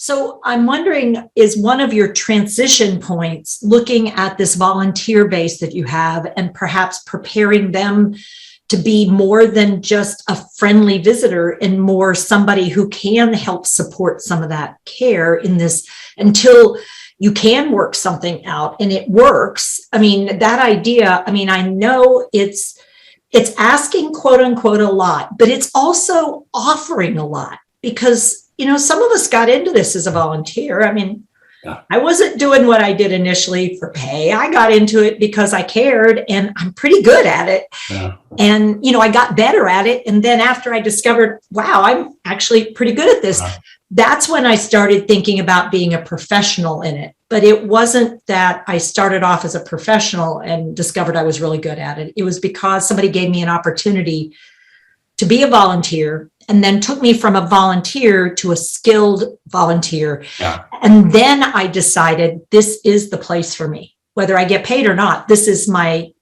So I'm wondering, is one of your transition points looking at this volunteer base that you have and perhaps preparing them to be more than just a friendly visitor and more somebody who can help support some of that care in this until you can work something out and it works? I mean, that idea, I mean, I know it's asking quote unquote a lot, but it's also offering a lot because, you know, some of us got into this as a volunteer. I mean, I wasn't doing what I did initially for pay. I got into it because I cared and I'm pretty good at it. Yeah. And, you know, I got better at it. And then after I discovered, wow, I'm actually pretty good at this. That's when I started thinking about being a professional in it. But it wasn't that I started off as a professional and discovered I was really good at it. It was because somebody gave me an opportunity to be a volunteer and then took me from a volunteer to a skilled volunteer. Yeah. And then I decided this is the place for me, whether I get paid or not. This is my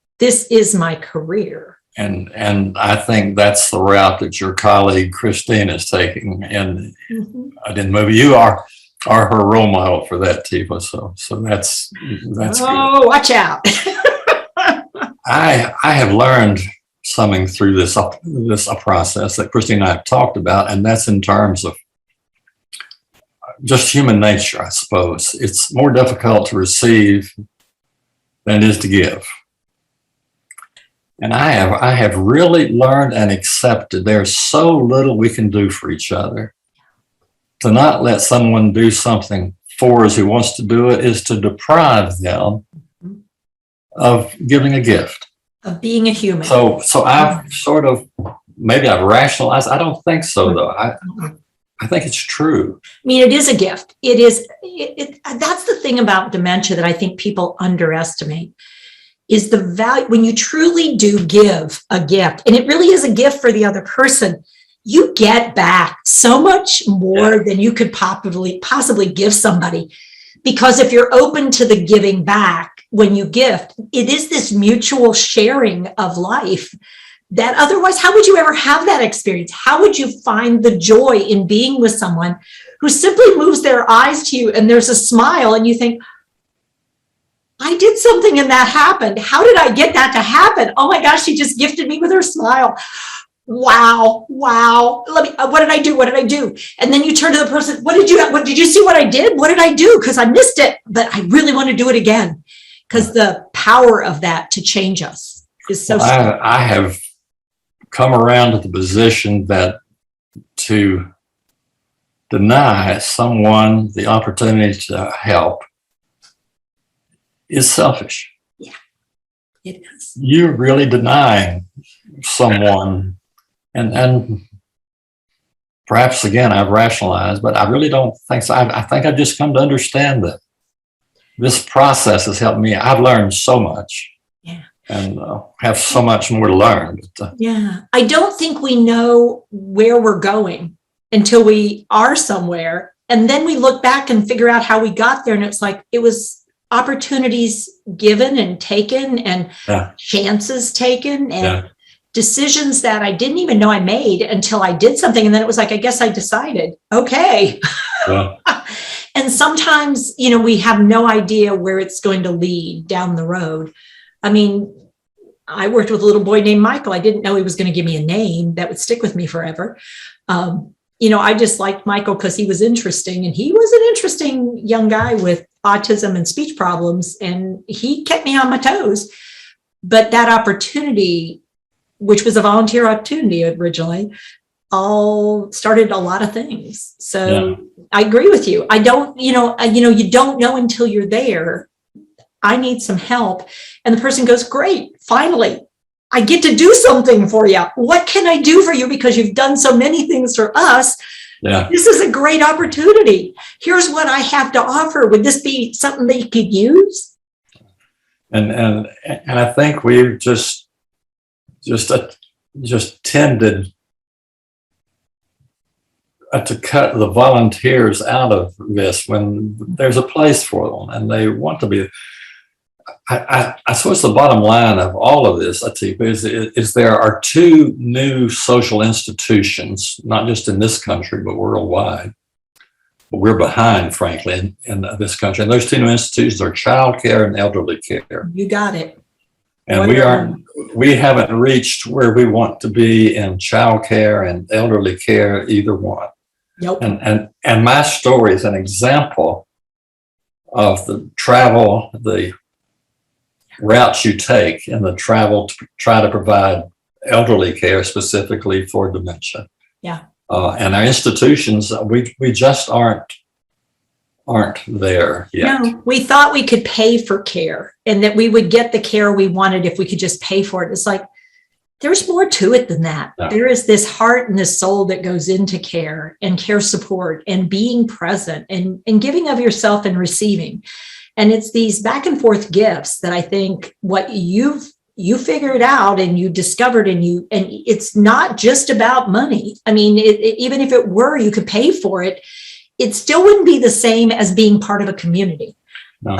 career. And I think that's the route that your colleague Christine is taking. And I didn't move. You are her role model for that, Tifa. So that's oh, good. Watch out. I have learned something through this process that Christine and I have talked about, and that's in terms of just human nature, I suppose. It's more difficult to receive than it is to give. And I have really learned and accepted there's so little we can do for each other. To not let someone do something for us who wants to do it is to deprive them of giving a gift. Of being a human. So I've sort of, maybe I've rationalized. I don't think so, though. I think it's true. I mean, it is a gift. It is. That's the thing about dementia that I think people underestimate is the value when you truly do give a gift, and it really is a gift for the other person. You get back so much more than you could possibly give somebody, because if you're open to the giving back when you gift, it is this mutual sharing of life that otherwise, how would you ever have that experience? How would you find the joy in being with someone who simply moves their eyes to you and there's a smile and you think, I did something and that happened. How did I get that to happen? Oh my gosh, she just gifted me with her smile. Wow. What did I do? And then you turn to the person, what did you see what I did? What did I do? Because I missed it, but I really want to do it again. Because the power of that to change us is so strong. I have come around to the position that to deny someone the opportunity to help is selfish. Yeah, it is. You're really denying someone, and perhaps again I've rationalized, but I really don't think so. I think I've just come to understand that this process has helped me. I've learned so much. Yeah. And have so much more to learn. Yeah. I don't think we know where we're going until we are somewhere. And then we look back and figure out how we got there. And it's like, it was opportunities given and taken and chances taken and decisions that I didn't even know I made until I did something. And then it was like, I guess I decided, okay. Yeah. And sometimes, you know, we have no idea where it's going to lead down the road. I mean, I worked with a little boy named Michael. I didn't know he was going to give me a name that would stick with me forever. You know, I just liked Michael because he was interesting, and he was an interesting young guy with autism and speech problems, and he kept me on my toes. But that opportunity, which was a volunteer opportunity originally, all started a lot of things. So I agree with you. I don't, you don't know until you're there. I need some help. And the person goes, great, finally, I get to do something for you. What can I do for you? Because you've done so many things for us. Yeah. This is a great opportunity. Here's what I have to offer. Would this be something that you could use? And I think we've just tended to cut the volunteers out of this when there's a place for them and they want to be. I suppose the bottom line of all of this, Atifa, is there are two new social institutions, not just in this country, but worldwide, we're behind, frankly, in this country. And those two new institutions are child care and elderly care. You got it. And we haven't reached where we want to be in child care and elderly care, either one. Nope. And my story is an example of the travel, the routes you take in the travel to try to provide elderly care specifically for dementia. Yeah. And our institutions, we just aren't there yet. No, we thought we could pay for care and that we would get the care we wanted if we could just pay for it. It's like, there's more to it than that. Yeah. There is this heart and this soul that goes into care and care support and being present and giving of yourself and receiving. And it's these back and forth gifts that I think what you figured out and you discovered and it's not just about money. I mean, even if it were, you could pay for it. It still wouldn't be the same as being part of a community. No,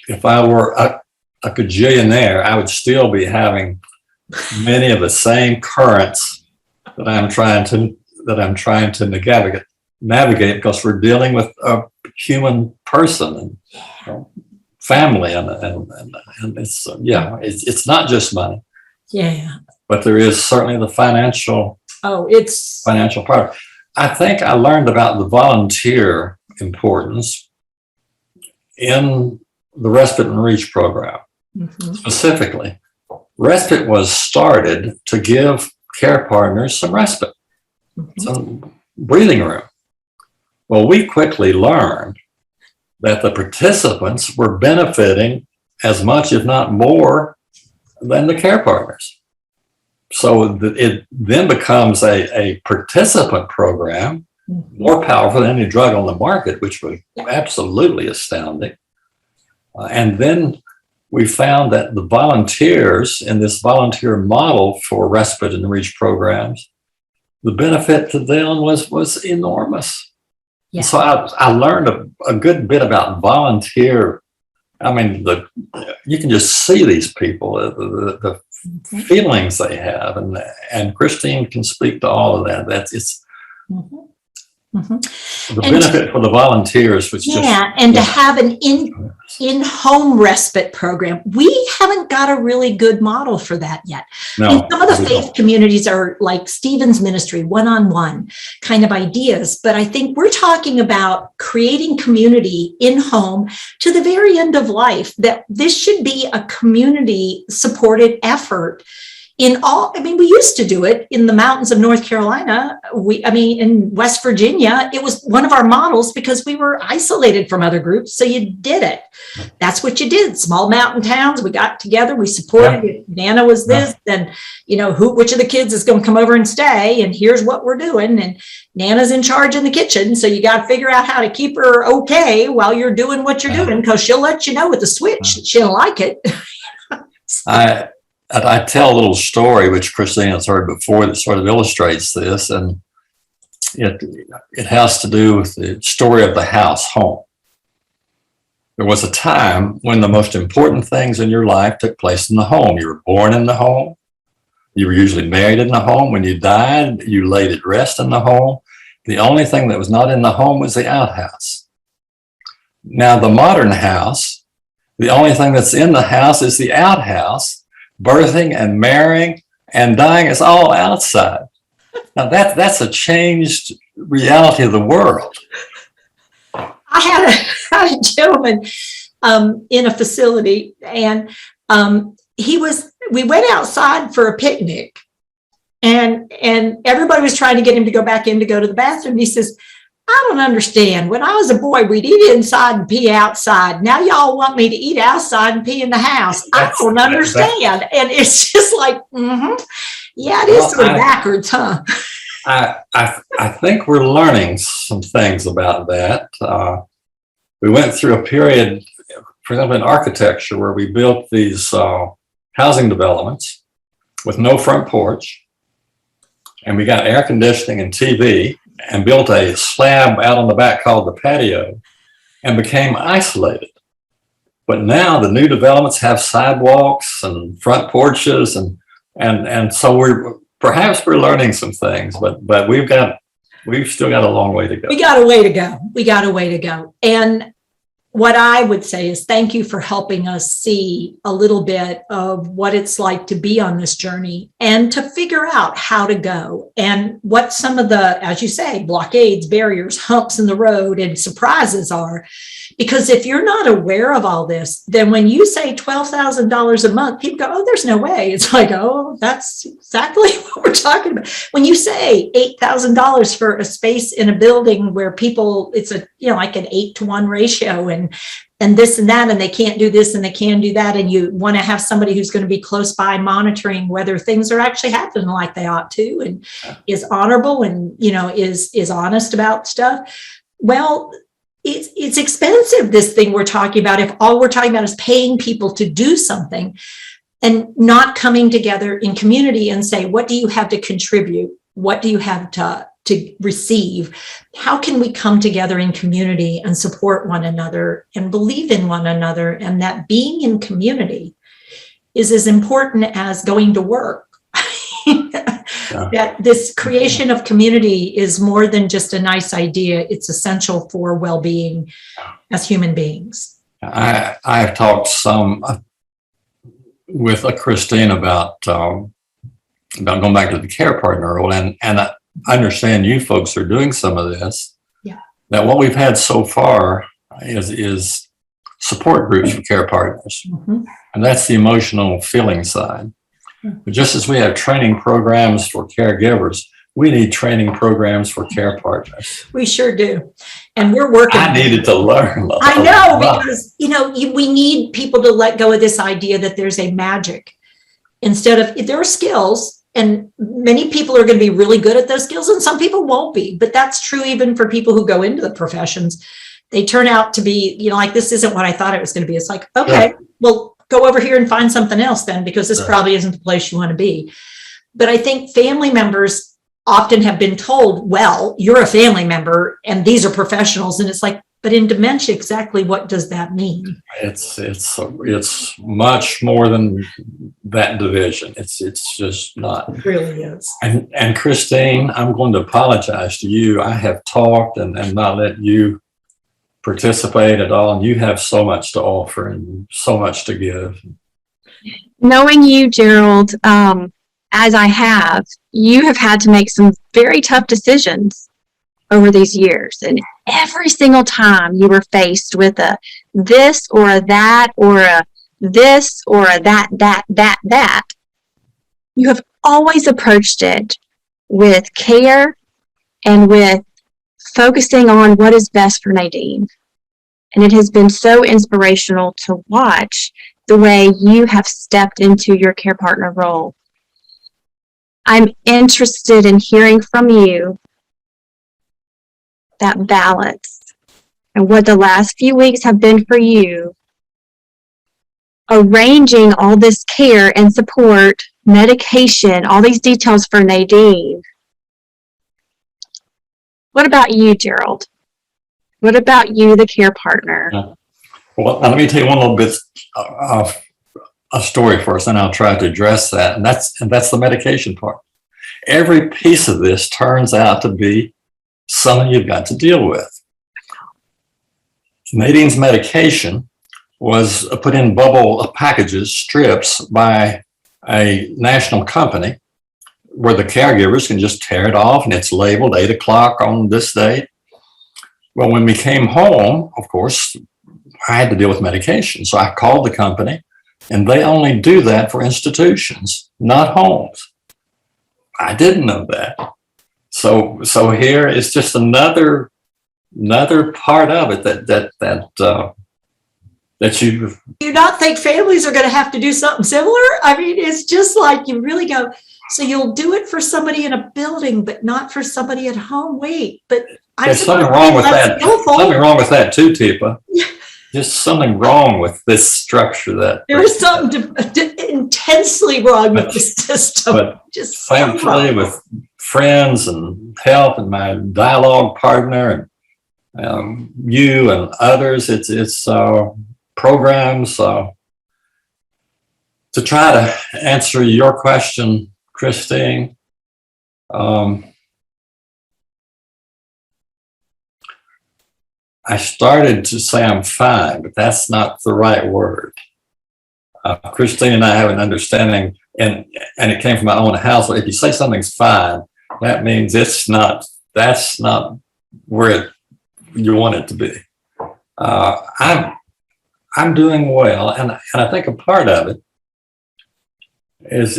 if I were a gajillionaire, I would still be having many of the same currents that I'm trying to navigate because we're dealing with a human person and family and it's it's not just money. Yeah. But there is certainly the financial part. I think I learned about the volunteer importance in the Respite and Reach program. Mm-hmm. Specifically, Respite was started to give care partners some respite, some breathing room. Well, we quickly learned that the participants were benefiting as much, if not more, than the care partners. So it then becomes a participant program, more powerful than any drug on the market, which was absolutely astounding. And then we found that the volunteers in this volunteer model for Respite and Reach programs, the benefit to them was enormous. Yeah. So I learned a good bit about volunteer. I mean, you can just see these people, the feelings they have, and Christine can speak to all of that. The benefit for the volunteers was and to have an in-home respite program. We haven't got a really good model for that yet. No, and some of the faith communities are like Stephen's ministry, one-on-one kind of ideas. But I think we're talking about creating community in-home to the very end of life, that this should be a community-supported effort. We used to do it in the mountains of North Carolina. In West Virginia, it was one of our models because we were isolated from other groups. So you did it. That's what you did. Small mountain towns. We got together. We supported it. Nana was this. Then, which of the kids is going to come over and stay? And here's what we're doing. And Nana's in charge in the kitchen. So you got to figure out how to keep her okay while you're doing what you're doing, because she'll let you know with the switch that she don't like it. I tell a little story, which Christine has heard before, that sort of illustrates this, and it has to do with the story of the house home. There was a time when the most important things in your life took place in the home. You were born in the home. You were usually married in the home. When you died, you laid at rest in the home. The only thing that was not in the home was the outhouse. Now, the modern house, the only thing that's in the house is the outhouse. Birthing and marrying and dying is all outside. Now that's a changed reality of the world. I had a gentleman in a facility, and we went outside for a picnic, and everybody was trying to get him to go back in to go to the bathroom. He says, I don't understand. When I was a boy, we'd eat inside and pee outside. Now y'all want me to eat outside and pee in the house. I don't understand. And it's just like, yeah, it is sort of backwards, huh? I think we're learning some things about that. We went through a period, for example, in architecture, where we built these housing developments with no front porch, and we got air conditioning and TV, and built a slab out on the back called the patio, and became isolated. But now the new developments have sidewalks and front porches, and so we're learning some things, but we've got we've still got a long way to go. We got a way to go. We got a way to go. And what I would say is thank you for helping us see a little bit of what it's like to be on this journey and to figure out how to go and what some of the, as you say, blockades, barriers, humps in the road and surprises are. Because if you're not aware of all this, then when you say $12,000 a month, people go, oh, there's no way. It's like, oh, that's exactly what we're talking about. When you say $8,000 for a space in a building where people, it's a, like an 8-to-1 ratio and this and that, and they can't do this and they can do that. And you want to have somebody who's going to be close by monitoring whether things are actually happening like they ought to and is honorable and, is honest about stuff. Well, it's expensive, this thing we're talking about, if all we're talking about is paying people to do something and not coming together in community and say, what do you have to contribute? What do you have to receive? How can we come together in community and support one another and believe in one another? And that being in community is as important as going to work. That this creation of community is more than just a nice idea. It's essential for well-being as human beings. I have talked some with Christine about going back to the care partner role, and I understand you folks are doing some of this. Yeah. That what we've had so far is support groups for care partners, and that's the emotional feeling side. But just as we have training programs for caregivers, we need training programs for care partners. We sure do. And we're working. I needed to learn. I know, because, we need people to let go of this idea that there's a magic. Instead of, there are skills, and many people are going to be really good at those skills, and some people won't be. But that's true even for people who go into the professions. They turn out to be, like, this isn't what I thought it was going to be. It's like, okay, well, go over here and find something else then, because this probably isn't the place you want to be. But I think family members often have been told, well, you're a family member and these are professionals. And it's like, but in dementia, exactly what does that mean? It's much more than that division. It's just not. It really is. And Christine, I'm going to apologize to you. I have talked and not let you participate at all, and you have so much to offer and so much to give. Knowing you, Gerald, as I have, you have had to make some very tough decisions over these years, and every single time you were faced with a this or a that or a this or a that, you have always approached it with care and with focusing on what is best for Nadine. And it has been so inspirational to watch the way you have stepped into your care partner role. I'm interested in hearing from you that balance and what the last few weeks have been for you, arranging all this care and support, medication, all these details for Nadine. What about you, Gerald? What about you, the care partner? Well, let me tell you one little bit of a story first, and I'll try to address that. And that's the medication part. Every piece of this turns out to be something you've got to deal with. Nadine's medication was put in bubble packages, strips, by a national company, where the caregivers can just tear it off and it's labeled 8 o'clock on this date. Well, when we came home, of course, I had to deal with medication. So I called the company, and they only do that for institutions, not homes. I didn't know that. So here is just another part of it that you do not think families are going to have to do something similar. I mean, it's just like you really go, so you'll do it for somebody in a building, but not for somebody at home. Wait, but there's something wrong with that. Something wrong with that too, Tipa. Just something wrong with this structure. That there is something intensely wrong with this system. But just thankfully, with friends and help and my dialogue partner and you and others, it's programs to try to answer your question, Christine. I started to say I'm fine, but that's not the right word. Christine and I have an understanding, and it came from my own household. If you say something's fine, that means that's not where you want it to be. I'm doing well, and I think a part of it is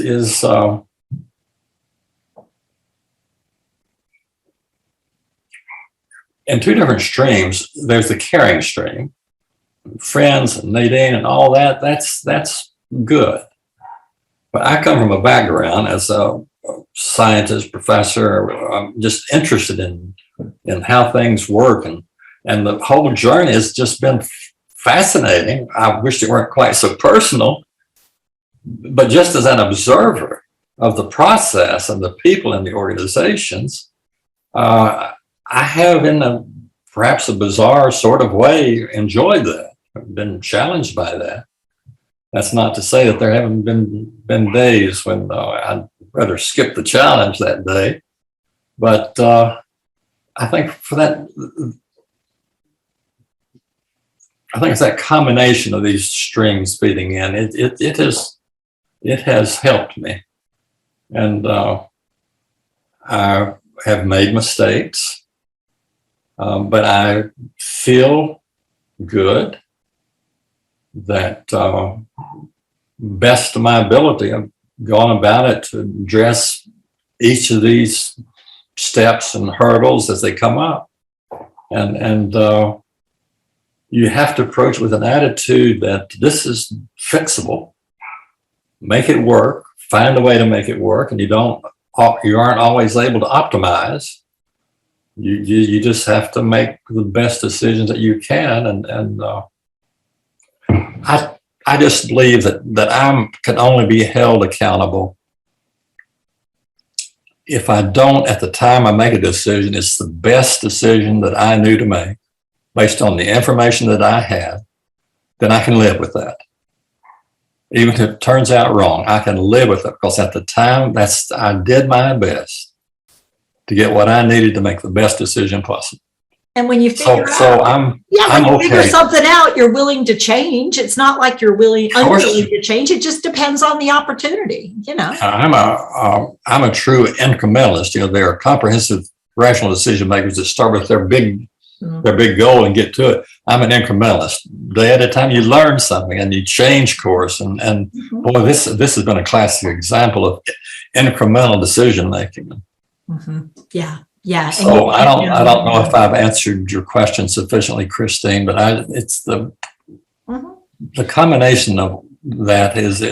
in two different streams. There's the caring stream, friends and Nadine and all that. That's good. But I come from a background as a scientist, professor. I'm just interested in how things work, and the whole journey has just been fascinating. I wish it weren't quite so personal, but just as an observer of the process and the people in the organizations, I have, in perhaps a bizarre sort of way, enjoyed that. I've been challenged by that. That's not to say that there haven't been days when I'd rather skip the challenge that day. But I think for that, I think it's that combination of these strings feeding in. It has helped me, and I have made mistakes, but I feel good that best of my ability, I've gone about it to address each of these steps and hurdles as they come up, and you have to approach with an attitude that this is fixable. Make it work. Find a way to make it work, and you aren't always able to optimize. You just have to make the best decisions that you can, and I just believe that I can only be held accountable if I don't, at the time I make a decision, it's the best decision that I knew to make based on the information that I had, then I can live with that. Even if it turns out wrong, I can live with it, because at the time, I did my best to get what I needed to make the best decision possible. And when you figure I'm okay. Figure something out, you're willing to change. It's not like you're unwilling to change. It just depends on the opportunity, I'm a true incrementalist. There are comprehensive rational decision makers that start with their big goal and get to it. I'm an incrementalist. Day at a time, you learn something and you change course. And boy, this has been a classic example of incremental decision making. Mm-hmm. Yeah. Yeah. So I don't know if I've answered your question sufficiently, Christine, but it's the combination of that is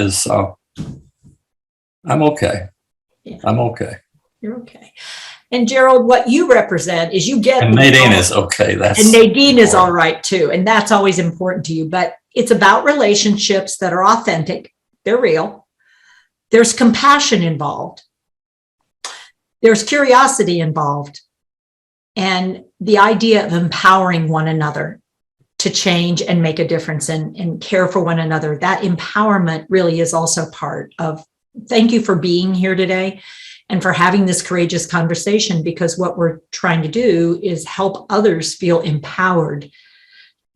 I'm okay. Yeah. I'm okay. You're okay. And Gerald, what you represent is you get. And Nadine is okay. And Nadine is all right too. And that's always important to you. But it's about relationships that are authentic. They're real. There's compassion involved. There's curiosity involved. And the idea of empowering one another to change and make a difference and care for one another. That empowerment really is also part of, thank you for being here today. And for having this courageous conversation, because what we're trying to do is help others feel empowered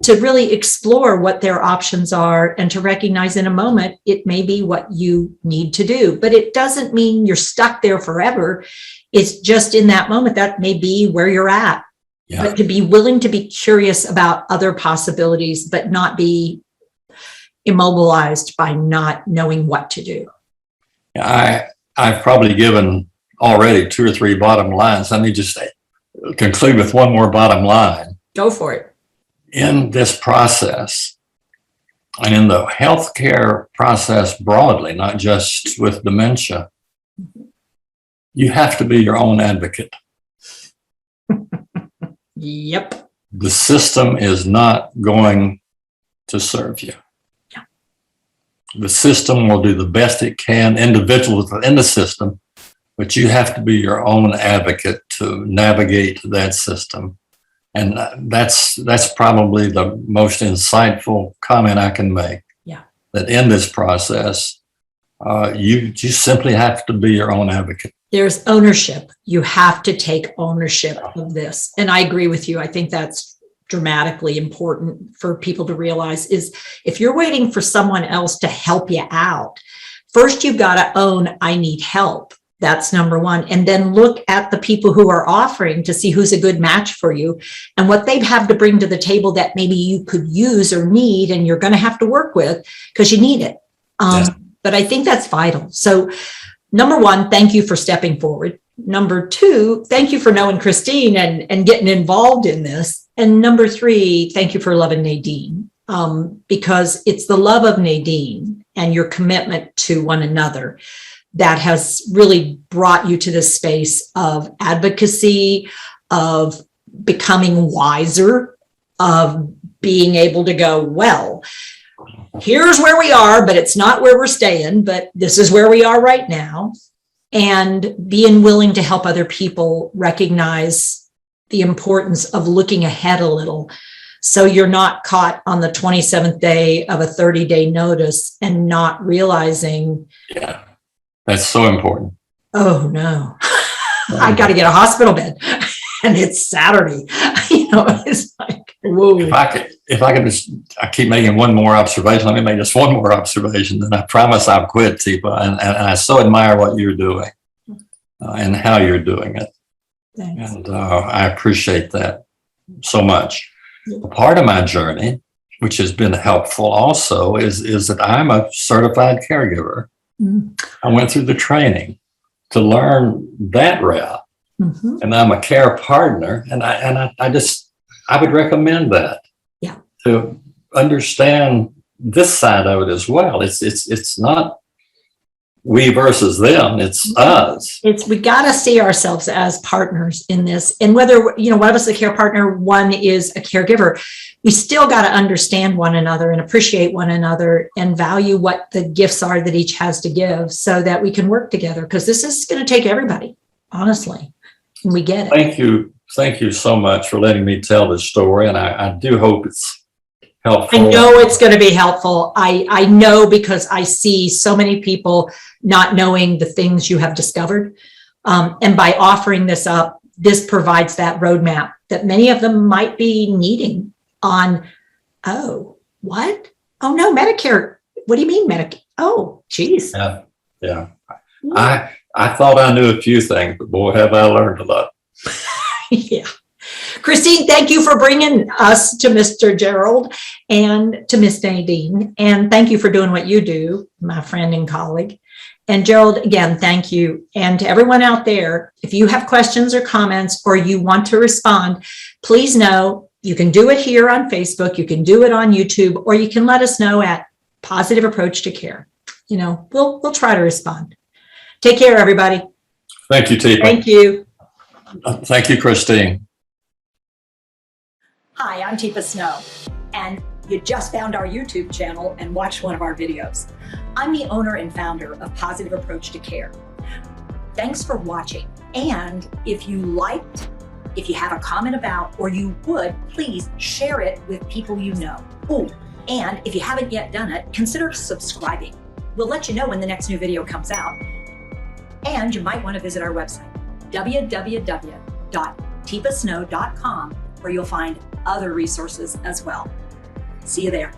to really explore what their options are and to recognize in a moment, it may be what you need to do, but it doesn't mean you're stuck there forever. It's just in that moment, that may be where you're at, but to be willing to be curious about other possibilities, but not be immobilized by not knowing what to do. I've probably given already 2 or 3 bottom lines. Let me just conclude with one more bottom line. Go for it. In this process, and in the healthcare process broadly, not just with dementia, you have to be your own advocate. Yep. The system is not going to serve you. The system will do the best it can, individuals within the system, but you have to be your own advocate to navigate that system. And that's probably the most insightful comment I can make. Yeah. That in this process, you simply have to be your own advocate. There's ownership. You have to take ownership of this. And I agree with you. I think that's dramatically important for people to realize is if you're waiting for someone else to help you out, first you've got to own, I need help. That's number one. And then look at the people who are offering to see who's a good match for you and what they have to bring to the table that maybe you could use or need, and you're going to have to work with because you need it. But I think that's vital. So number one, thank you for stepping forward. Number two, thank you for knowing Christine and getting involved in this. And number three, thank you for loving Nadine, because it's the love of Nadine and your commitment to one another that has really brought you to this space of advocacy, of becoming wiser, of being able to go, well, here's where we are, but it's not where we're staying, but this is where we are right now. And being willing to help other people recognize the importance of looking ahead a little. So you're not caught on the 27th day of a 30-day notice and not realizing. Yeah, that's so important. Oh no, I got to get a hospital bed and it's Saturday. It's like, whoa. If I could just, I keep making one more observation. Let me make just one more observation, then I promise I'll quit, Teepa. And I so admire what you're doing and how you're doing it. Thanks. And I appreciate that so much. A part of my journey, which has been helpful also, is that I'm a certified caregiver. Mm-hmm. I went through the training to learn that route. Mm-hmm. And I'm a care partner, and I would recommend that. Yeah. To understand this side of it as well. It's not we versus them, it's us. We got to see ourselves as partners in this. And whether, one of us is a care partner, one is a caregiver, we still got to understand one another and appreciate one another and value what the gifts are that each has to give so that we can work together. Because this is going to take everybody, honestly. And we get it. Thank you so much for letting me tell this story. And I do hope it's helpful. I know it's going to be helpful. I know because I see so many people not knowing the things you have discovered. And by offering this up, this provides that roadmap that many of them might be needing on, oh, what? Oh, no, Medicare. What do you mean Medicare? Oh, geez. Yeah. I thought I knew a few things, but boy, have I learned a lot. Yeah. Christine, thank you for bringing us to Mr. Gerald and to Miss Nadine. And thank you for doing what you do, my friend and colleague. And Gerald, again, thank you. And to everyone out there, if you have questions or comments or you want to respond, please know you can do it here on Facebook, you can do it on YouTube, or you can let us know at Positive Approach to Care. We'll try to respond. Take care, everybody. Thank you, Teepa. Thank you. Thank you, Christine. Hi, I'm Teepa Snow, and you just found our YouTube channel and watched one of our videos. I'm the owner and founder of Positive Approach to Care. Thanks for watching. And if you liked, if you have a comment about, or you would, please share it with people you know. Oh, and if you haven't yet done it, consider subscribing. We'll let you know when the next new video comes out. And you might want to visit our website, www.teepasnow.com, where you'll find other resources as well. See you there.